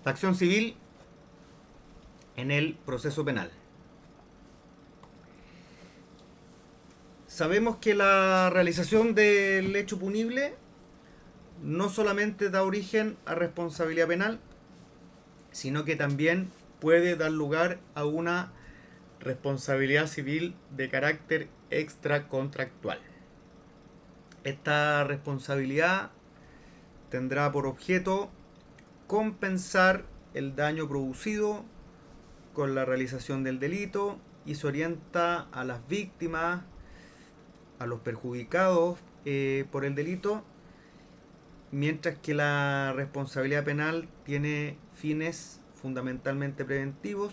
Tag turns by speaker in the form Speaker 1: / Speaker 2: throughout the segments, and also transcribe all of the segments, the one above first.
Speaker 1: La acción civil en el proceso penal. Sabemos que la realización del hecho punible no solamente da origen a responsabilidad penal, sino que también puede dar lugar a una responsabilidad civil de carácter extracontractual. Esta responsabilidad tendrá por objeto compensar el daño producido con la realización del delito y se orienta a las víctimas, a los perjudicados por el delito, mientras que la responsabilidad penal tiene fines fundamentalmente preventivos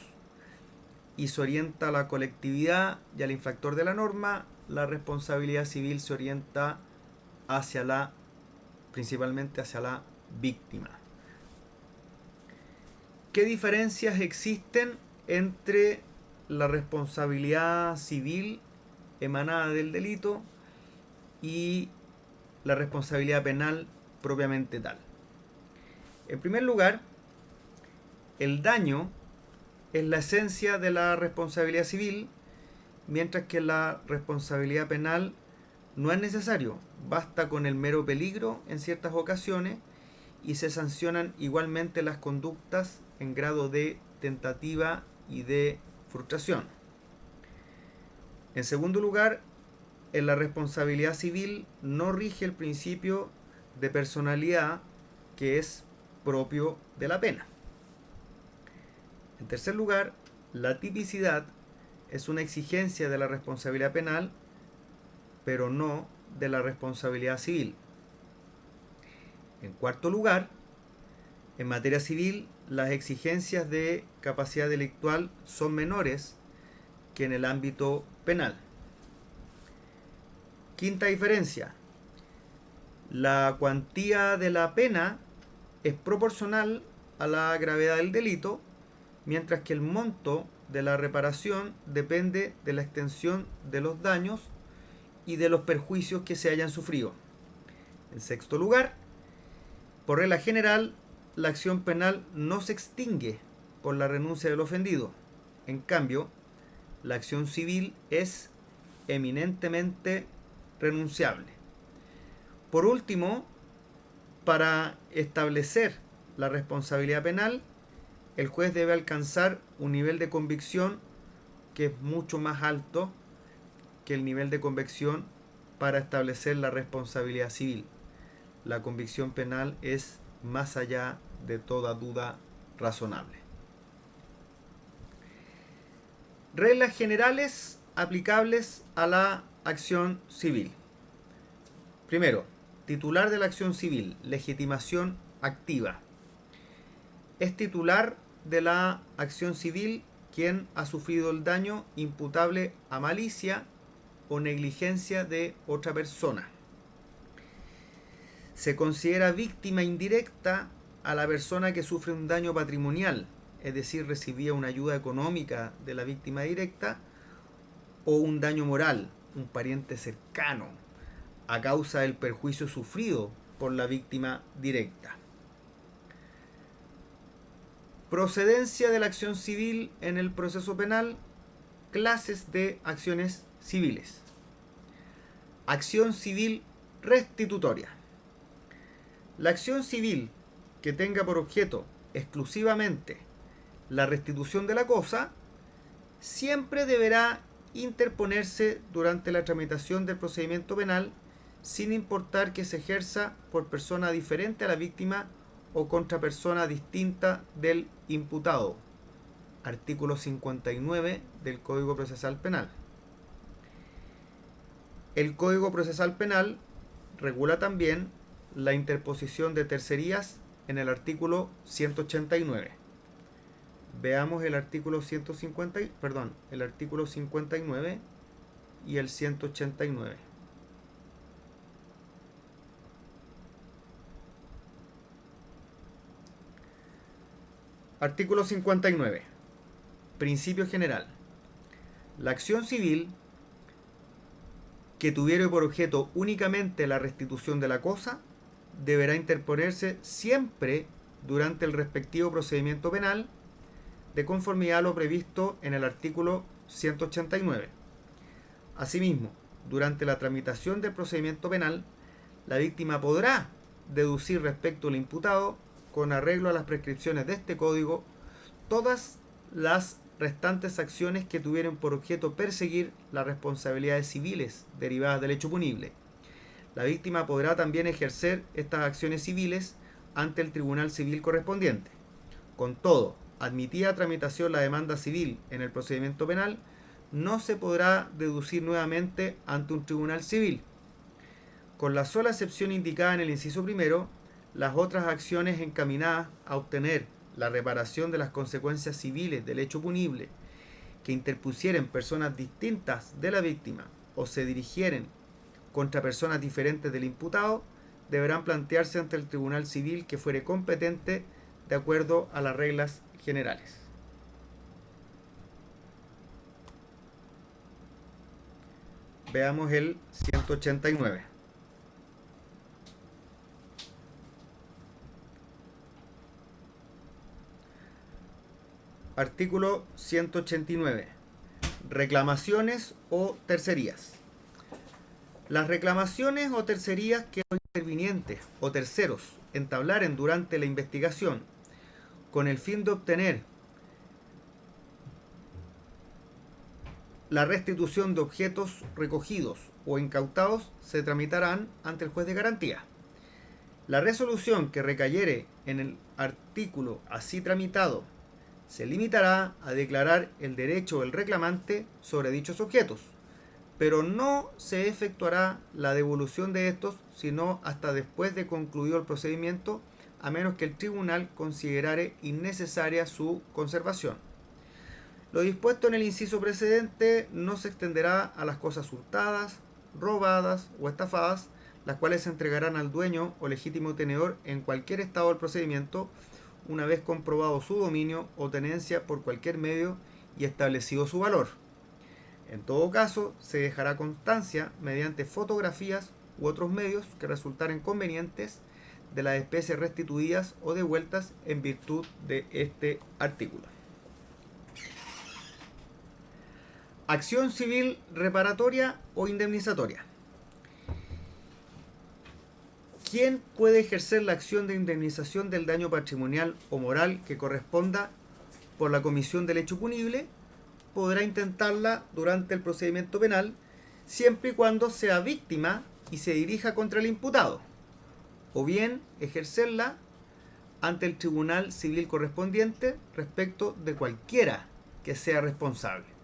Speaker 1: y se orienta a la colectividad y al infractor de la norma. La responsabilidad civil se orienta principalmente hacia la víctima. ¿Qué diferencias existen entre la responsabilidad civil emanada del delito y la responsabilidad penal propiamente tal? En primer lugar, el daño es la esencia de la responsabilidad civil, mientras que la responsabilidad penal no es necesario, basta con el mero peligro en ciertas ocasiones y se sancionan igualmente las conductas en grado de tentativa y de frustración. En segundo lugar, en la responsabilidad civil no rige el principio de personalidad que es propio de la pena. En tercer lugar, la tipicidad es una exigencia de la responsabilidad penal, pero no de la responsabilidad civil. En cuarto lugar, en materia civil, las exigencias de capacidad delictual son menores que en el ámbito penal. Quinta diferencia, la cuantía de la pena es proporcional a la gravedad del delito, mientras que el monto de la reparación depende de la extensión de los daños y de los perjuicios que se hayan sufrido. En sexto lugar, por regla general, la acción penal no se extingue por la renuncia del ofendido. En cambio, la acción civil es eminentemente renunciable. Por último, para establecer la responsabilidad penal, el juez debe alcanzar un nivel de convicción que es mucho más alto que el nivel de convicción para establecer la responsabilidad civil. La convicción penal es más allá de toda duda razonable. Reglas generales aplicables a la acción civil. Primero, titular de la acción civil, legitimación activa. Es titular de la acción civil quien ha sufrido el daño imputable a malicia o negligencia de otra persona. Se considera víctima indirecta a la persona que sufre un daño patrimonial, es decir, recibía una ayuda económica de la víctima directa, o un daño moral, un pariente cercano, a causa del perjuicio sufrido por la víctima directa. Procedencia de la acción civil en el proceso penal, clases de acciones civiles. Acción civil restitutoria. La acción civil que tenga por objeto exclusivamente la restitución de la cosa siempre deberá interponerse durante la tramitación del procedimiento penal, sin importar que se ejerza por persona diferente a la víctima o contra persona distinta del imputado. Artículo 59 del Código Procesal Penal. El Código Procesal Penal regula también la interposición de tercerías en el artículo 189. Veamos el artículo 59 y el 189. Artículo 59. Principio general. La acción civil que tuviere por objeto únicamente la restitución de la cosa deberá interponerse siempre durante el respectivo procedimiento penal, de conformidad a lo previsto en el artículo 189. Asimismo, durante la tramitación del procedimiento penal, la víctima podrá deducir respecto al imputado, con arreglo a las prescripciones de este código, todas las restantes acciones que tuvieran por objeto perseguir las responsabilidades civiles derivadas del hecho punible. La víctima podrá también ejercer estas acciones civiles ante el tribunal civil correspondiente. Con todo, admitida tramitación la demanda civil en el procedimiento penal, no se podrá deducir nuevamente ante un tribunal civil. Con la sola excepción indicada en el inciso primero, las otras acciones encaminadas a obtener la reparación de las consecuencias civiles del hecho punible que interpusieren personas distintas de la víctima o se dirigieren contra personas diferentes del imputado, deberán plantearse ante el tribunal civil que fuere competente de acuerdo a las reglas generales. Veamos el 189. Artículo 189. Reclamaciones o tercerías. Las reclamaciones o tercerías que los intervinientes o terceros entablaren durante la investigación con el fin de obtener la restitución de objetos recogidos o incautados se tramitarán ante el juez de garantía. La resolución que recayere en el artículo así tramitado se limitará a declarar el derecho del reclamante sobre dichos objetos, pero no se efectuará la devolución de estos sino hasta después de concluido el procedimiento, a menos que el tribunal considerare innecesaria su conservación. Lo dispuesto en el inciso precedente no se extenderá a las cosas hurtadas, robadas o estafadas, las cuales se entregarán al dueño o legítimo tenedor en cualquier estado del procedimiento, una vez comprobado su dominio o tenencia por cualquier medio y establecido su valor. En todo caso, se dejará constancia mediante fotografías u otros medios que resultaren convenientes de las especies restituidas o devueltas en virtud de este artículo. Acción civil reparatoria o indemnizatoria. ¿Quién puede ejercer la acción de indemnización del daño patrimonial o moral que corresponda por la comisión del hecho punible? Podrá intentarla durante el procedimiento penal siempre y cuando sea víctima y se dirija contra el imputado, o bien ejercerla ante el tribunal civil correspondiente respecto de cualquiera que sea responsable.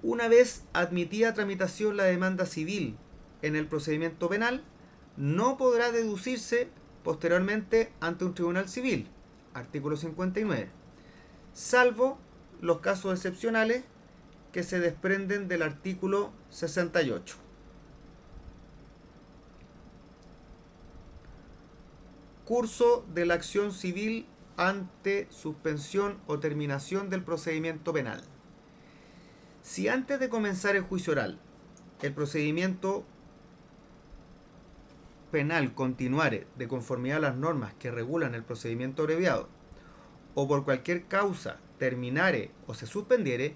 Speaker 1: Una vez admitida tramitación la demanda civil en el procedimiento penal, no podrá deducirse posteriormente ante un tribunal civil, artículo 59, salvo los casos excepcionales que se desprenden del artículo 68. Curso de la acción civil ante suspensión o terminación del procedimiento penal. Si antes de comenzar el juicio oral, el procedimiento penal continuare de conformidad a las normas que regulan el procedimiento abreviado, o por cualquier causa terminare o se suspendiere,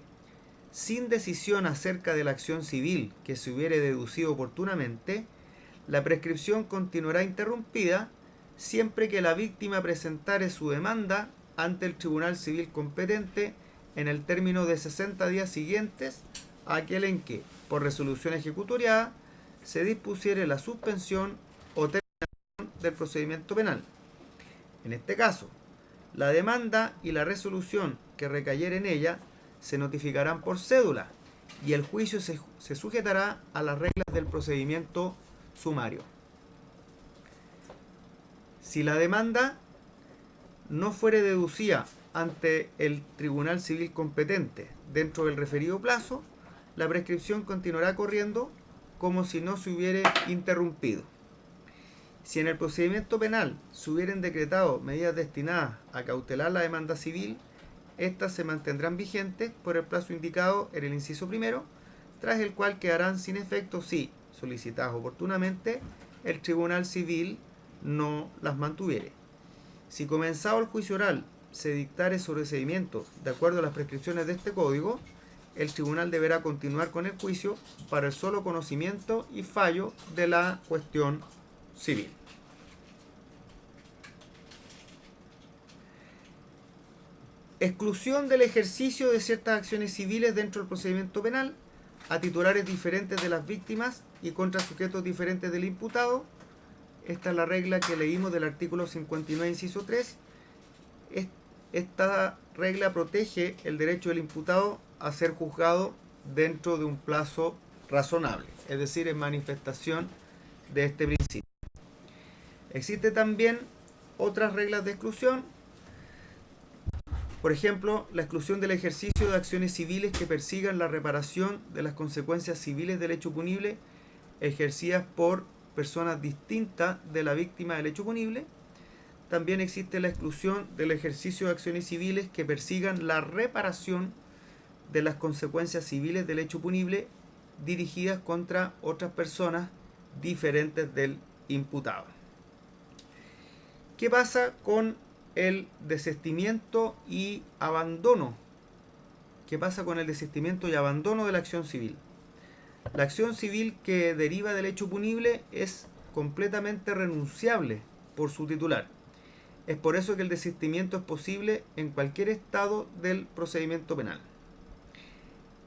Speaker 1: sin decisión acerca de la acción civil que se hubiere deducido oportunamente, la prescripción continuará interrumpida siempre que la víctima presentare su demanda ante el tribunal civil competente en el término de 60 días siguientes a aquel en que, por resolución ejecutoriada, se dispusiere la suspensión o terminación del procedimiento penal. En este caso, la demanda y la resolución que recayere en ella se notificarán por cédula y el juicio se sujetará a las reglas del procedimiento sumario. Si la demanda no fuere deducida ante el tribunal civil competente dentro del referido plazo, la prescripción continuará corriendo como si no se hubiera interrumpido. Si en el procedimiento penal se hubieran decretado medidas destinadas a cautelar la demanda civil, éstas se mantendrán vigentes por el plazo indicado en el inciso primero, tras el cual quedarán sin efecto si, solicitadas oportunamente, el tribunal civil no las mantuviere. Si comenzado el juicio oral se dictare sobreseimiento de acuerdo a las prescripciones de este código, el tribunal deberá continuar con el juicio para el solo conocimiento y fallo de la cuestión civil. Exclusión del ejercicio de ciertas acciones civiles dentro del procedimiento penal a titulares diferentes de las víctimas y contra sujetos diferentes del imputado. Esta es la regla que leímos del artículo 59, inciso 3. Esta regla protege el derecho del imputado a ser juzgado dentro de un plazo razonable, es decir, en manifestación de este principio. Existen también otras reglas de exclusión. Por ejemplo, la exclusión del ejercicio de acciones civiles que persigan la reparación de las consecuencias civiles del hecho punible ejercidas por personas distintas de la víctima del hecho punible. También existe la exclusión del ejercicio de acciones civiles que persigan la reparación de las consecuencias civiles del hecho punible dirigidas contra otras personas diferentes del imputado. ¿Qué pasa con el desistimiento y abandono? ¿Qué pasa con el desistimiento y abandono de la acción civil? La acción civil que deriva del hecho punible es completamente renunciable por su titular. Es por eso que el desistimiento es posible en cualquier estado del procedimiento penal.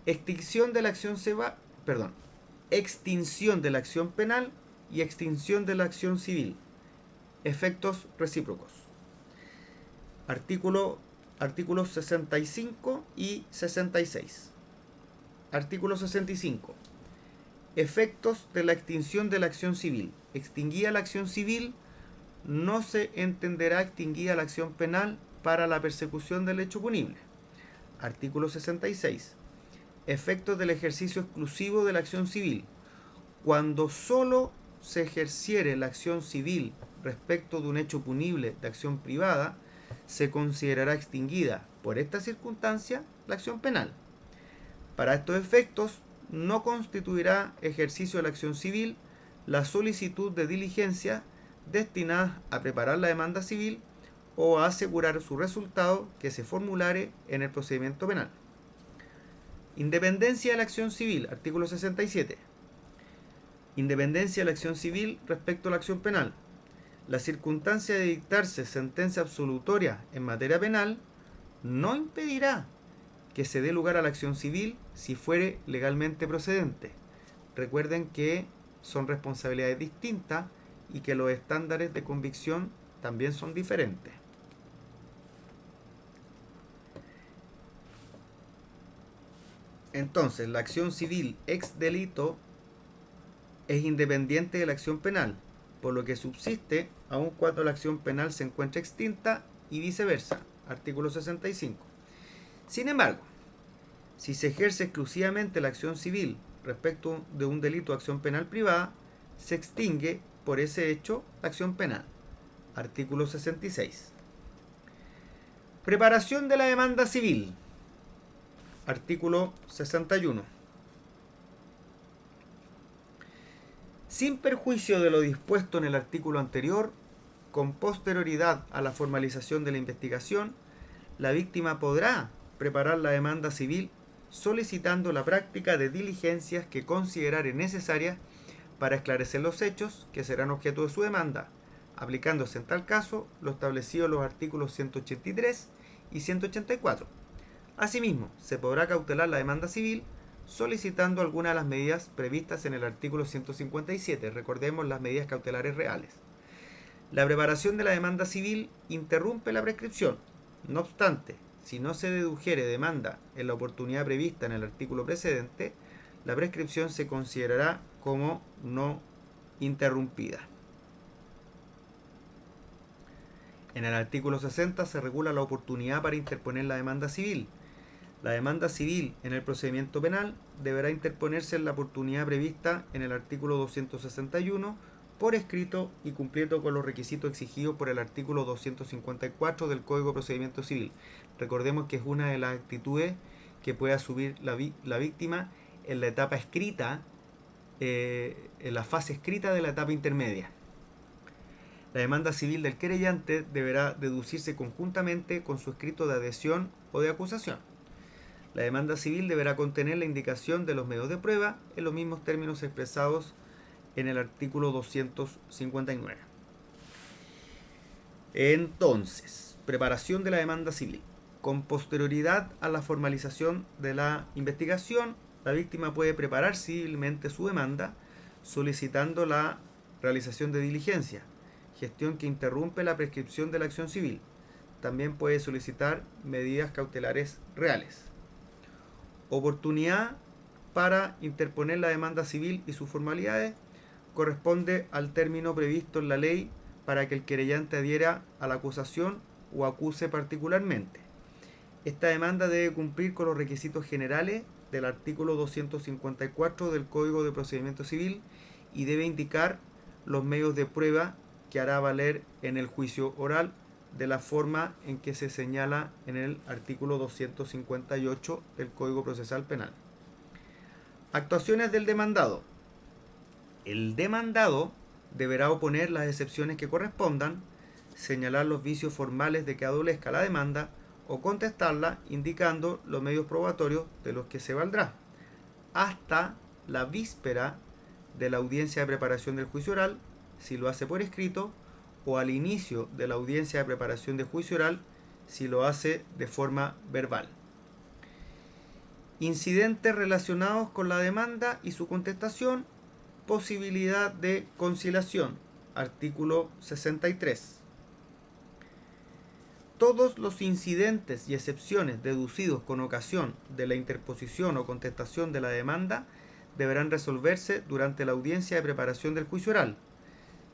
Speaker 1: Extinción de la acción penal y extinción de la acción civil. Efectos recíprocos. Artículos 65 y 66. Artículo 65. Efectos de la extinción de la acción civil. Extinguida la acción civil, no se entenderá extinguida la acción penal para la persecución del hecho punible. Artículo 66. Efectos del ejercicio exclusivo de la acción civil. Cuando solo se ejerciere la acción civil respecto de un hecho punible de acción privada, se considerará extinguida por esta circunstancia la acción penal. Para estos efectos, no constituirá ejercicio de la acción civil la solicitud de diligencia destinada a preparar la demanda civil o a asegurar su resultado que se formulare en el procedimiento penal. Independencia de la acción civil, artículo 67. Independencia de la acción civil respecto a la acción penal. La circunstancia de dictarse sentencia absolutoria en materia penal no impedirá que se dé lugar a la acción civil si fuere legalmente procedente. Recuerden que son responsabilidades distintas y que los estándares de convicción también son diferentes. Entonces, la acción civil ex delito es independiente de la acción penal, por lo que subsiste aun cuando la acción penal se encuentra extinta y viceversa. Artículo 65. Sin embargo, si se ejerce exclusivamente la acción civil respecto de un delito de acción penal privada, se extingue por ese hecho la acción penal. Artículo 66. Preparación de la demanda civil. Artículo 61. Sin perjuicio de lo dispuesto en el artículo anterior, con posterioridad a la formalización de la investigación, la víctima podrá preparar la demanda civil solicitando la práctica de diligencias que considere necesarias para esclarecer los hechos que serán objeto de su demanda, aplicándose en tal caso lo establecido en los artículos 183 y 184. Asimismo, se podrá cautelar la demanda civil solicitando algunas de las medidas previstas en el artículo 157. Recordemos las medidas cautelares reales. La preparación de la demanda civil interrumpe la prescripción. No obstante, si no se dedujere demanda en la oportunidad prevista en el artículo precedente, la prescripción se considerará como no interrumpida. En el artículo 60 se regula la oportunidad para interponer la demanda civil. La demanda civil en el procedimiento penal deberá interponerse en la oportunidad prevista en el artículo 261 por escrito y cumpliendo con los requisitos exigidos por el artículo 254 del Código de Procedimiento Civil. Recordemos que es una de las actitudes que puede asumir la víctima en la etapa escrita, en la fase escrita de la etapa intermedia. La demanda civil del querellante deberá deducirse conjuntamente con su escrito de adhesión o de acusación. La demanda civil deberá contener la indicación de los medios de prueba en los mismos términos expresados en el artículo 259. Entonces, preparación de la demanda civil. Con posterioridad a la formalización de la investigación, la víctima puede preparar civilmente su demanda solicitando la realización de diligencia, gestión que interrumpe la prescripción de la acción civil. También puede solicitar medidas cautelares reales. Oportunidad para interponer la demanda civil y sus formalidades corresponde al término previsto en la ley para que el querellante adhiera a la acusación o acuse particularmente. Esta demanda debe cumplir con los requisitos generales del artículo 254 del Código de Procedimiento Civil y debe indicar los medios de prueba que hará valer en el juicio oral de la forma en que se señala en el artículo 258 del Código Procesal Penal. Actuaciones del demandado. El demandado deberá oponer las excepciones que correspondan, señalar los vicios formales de que adolezca la demanda o contestarla indicando los medios probatorios de los que se valdrá, hasta la víspera de la audiencia de preparación del juicio oral, si lo hace por escrito, o al inicio de la audiencia de preparación del juicio oral, si lo hace de forma verbal. Incidentes relacionados con la demanda y su contestación, posibilidad de conciliación, artículo 63. Todos los incidentes y excepciones deducidos con ocasión de la interposición o contestación de la demanda deberán resolverse durante la audiencia de preparación del juicio oral,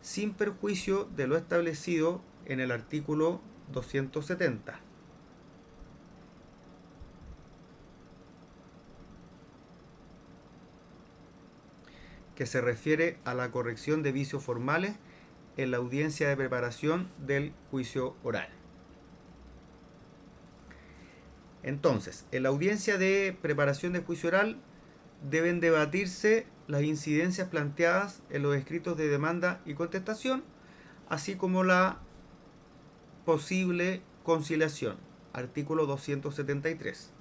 Speaker 1: sin perjuicio de lo establecido en el artículo 270. Que se refiere a la corrección de vicios formales en la audiencia de preparación del juicio oral. Entonces, en la audiencia de preparación del juicio oral deben debatirse las incidencias planteadas en los escritos de demanda y contestación, así como la posible conciliación, artículo 273.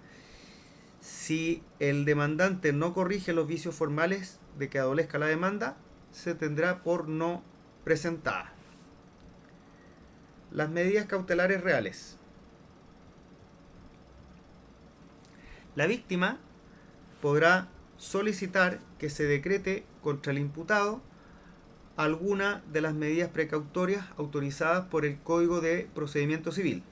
Speaker 1: Si el demandante no corrige los vicios formales de que adolezca la demanda, se tendrá por no presentada. Las medidas cautelares reales. La víctima podrá solicitar que se decrete contra el imputado alguna de las medidas precautorias autorizadas por el Código de Procedimiento Civil.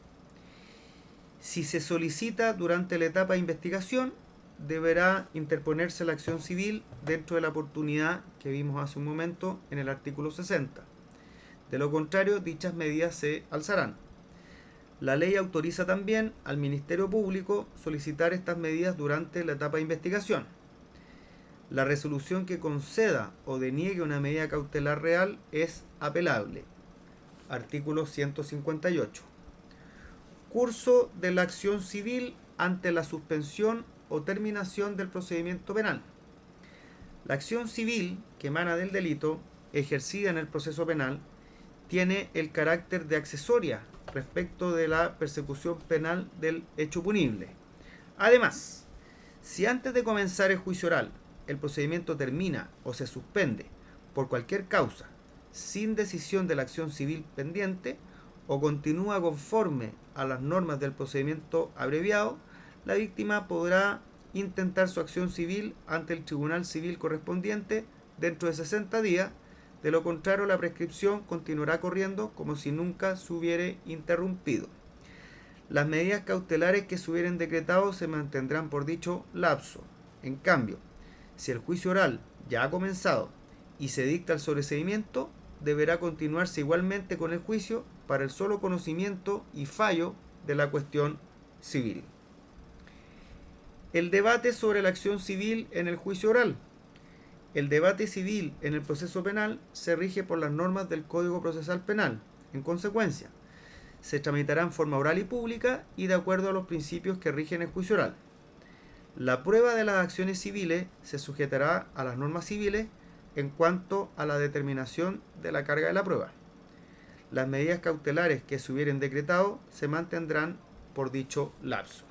Speaker 1: Si se solicita durante la etapa de investigación, deberá interponerse la acción civil dentro de la oportunidad que vimos hace un momento en el artículo 60. De lo contrario, dichas medidas se alzarán. La ley autoriza también al Ministerio Público solicitar estas medidas durante la etapa de investigación. La resolución que conceda o deniegue una medida cautelar real es apelable. Artículo 158. Curso de la acción civil ante la suspensión o terminación del procedimiento penal. La acción civil que emana del delito, ejercida en el proceso penal, tiene el carácter de accesoria respecto de la persecución penal del hecho punible. Además, si antes de comenzar el juicio oral el procedimiento termina o se suspende por cualquier causa sin decisión de la acción civil pendiente o continúa conforme a las normas del procedimiento abreviado, la víctima podrá intentar su acción civil ante el tribunal civil correspondiente dentro de 60 días. De lo contrario, la prescripción continuará corriendo como si nunca se hubiera interrumpido. Las medidas cautelares que se hubieran decretado se mantendrán por dicho lapso. En cambio, si el juicio oral ya ha comenzado y se dicta el sobreseimiento, deberá continuarse igualmente con el juicio para el solo conocimiento y fallo de la cuestión civil. El debate sobre la acción civil en el juicio oral. El debate civil en el proceso penal se rige por las normas del Código Procesal Penal. En consecuencia, se tramitará en forma oral y pública y de acuerdo a los principios que rigen el juicio oral. La prueba de las acciones civiles se sujetará a las normas civiles en cuanto a la determinación de la carga de la prueba. las medidas cautelares que se hubieran decretado se mantendrán por dicho lapso.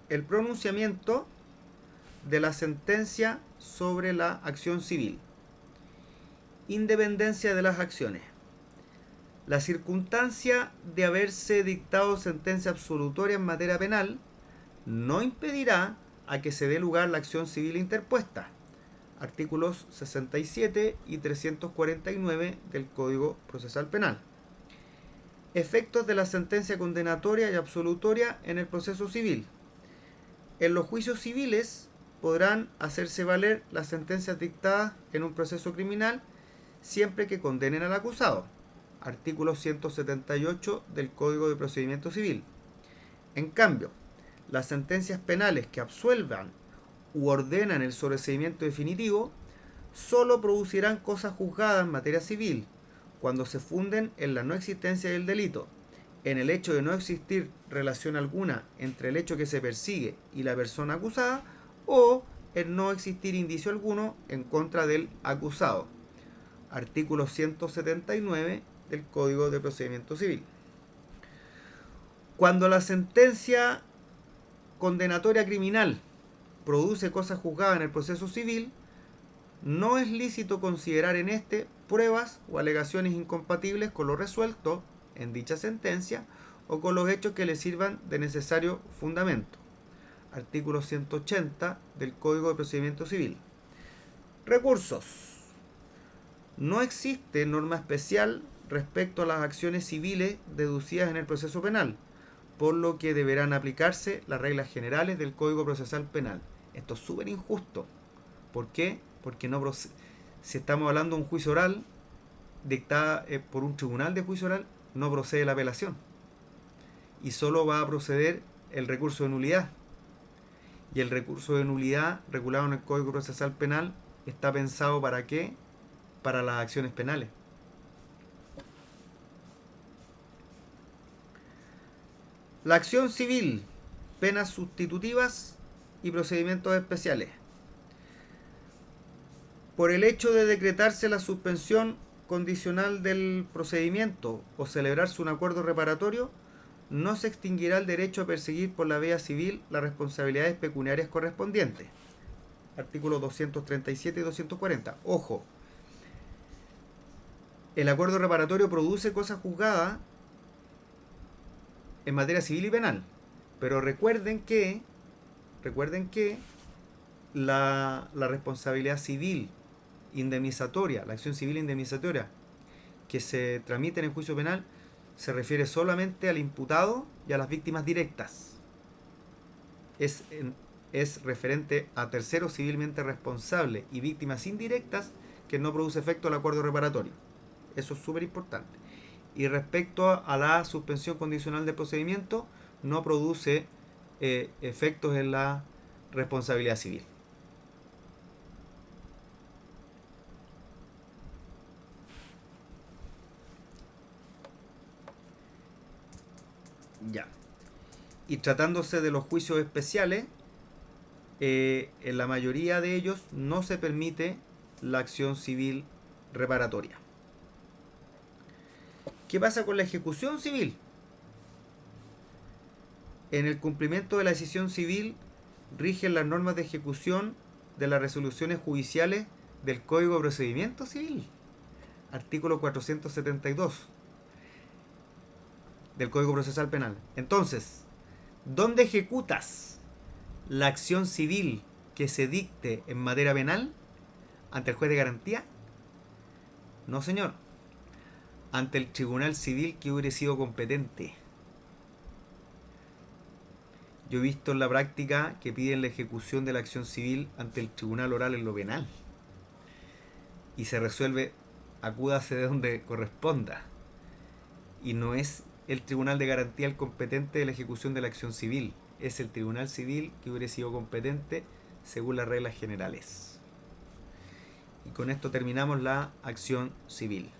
Speaker 1: El pronunciamiento de la sentencia sobre la acción civil. Independencia de las acciones. La circunstancia de haberse dictado sentencia absolutoria en materia penal no impedirá a que se dé lugar la acción civil interpuesta. Artículos 67 y 349 del Código Procesal Penal. Efectos de la sentencia condenatoria y absolutoria en el proceso civil. En los juicios civiles podrán hacerse valer las sentencias dictadas en un proceso criminal siempre que condenen al acusado. Artículo 178 del Código de Procedimiento Civil. En cambio, las sentencias penales que absuelvan u ordenan el sobreseimiento definitivo solo producirán cosas juzgadas en materia civil cuando se funden en la no existencia del delito, en el hecho de no existir relación alguna entre el hecho que se persigue y la persona acusada, o en no existir indicio alguno en contra del acusado. Artículo 179 del Código de Procedimiento Civil. Cuando la sentencia condenatoria criminal produce cosas juzgadas en el proceso civil, no es lícito considerar en este pruebas o alegaciones incompatibles con lo resuelto en dicha sentencia o con los hechos que le sirvan de necesario fundamento. Artículo 180 del Código de Procedimiento Civil. Recursos. No existe norma especial respecto a las acciones civiles deducidas en el proceso penal, por lo que deberán aplicarse las reglas generales del Código Procesal Penal. Esto es súper injusto. ¿Por qué? Porque si estamos hablando de un juicio oral dictada por un tribunal de juicio oral, no procede la apelación. Y solo va a proceder el recurso de nulidad. Y el recurso de nulidad regulado en el Código Procesal Penal está pensado ¿para qué? Para las acciones penales. La acción civil, penas sustitutivas y procedimientos especiales. Por el hecho de decretarse la suspensión condicional del procedimiento o celebrarse un acuerdo reparatorio, no se extinguirá el derecho a perseguir por la vía civil las responsabilidades pecuniarias correspondientes. Artículos 237 y 240. Ojo, el acuerdo reparatorio produce cosas juzgadas en materia civil y penal, pero recuerden que la responsabilidad civil indemnizatoria, la acción civil indemnizatoria que se tramite en el juicio penal se refiere solamente al imputado y a las víctimas directas. Es referente a terceros civilmente responsables y víctimas indirectas que no produce efecto el acuerdo reparatorio. Eso es súper importante. Y respecto a la suspensión condicional del procedimiento, no produce efectos en la responsabilidad civil. Ya. Y tratándose de los juicios especiales, en la mayoría de ellos no se permite la acción civil reparatoria. ¿Qué pasa con la ejecución civil? En el cumplimiento de la decisión civil rigen las normas de ejecución de las resoluciones judiciales del Código de Procedimiento Civil. Artículo 472 del Código Procesal Penal. Entonces, ¿dónde ejecutas la acción civil que se dicte en materia penal? ¿Ante el juez de garantía? No, señor. Ante el tribunal civil que hubiera sido competente. Yo he visto en la práctica que piden la ejecución de la acción civil ante el tribunal oral en lo penal. Y se resuelve, acúdase de donde corresponda. Y no es el tribunal de garantía el competente de la ejecución de la acción civil. Es el tribunal civil que hubiera sido competente según las reglas generales. Y con esto terminamos la acción civil.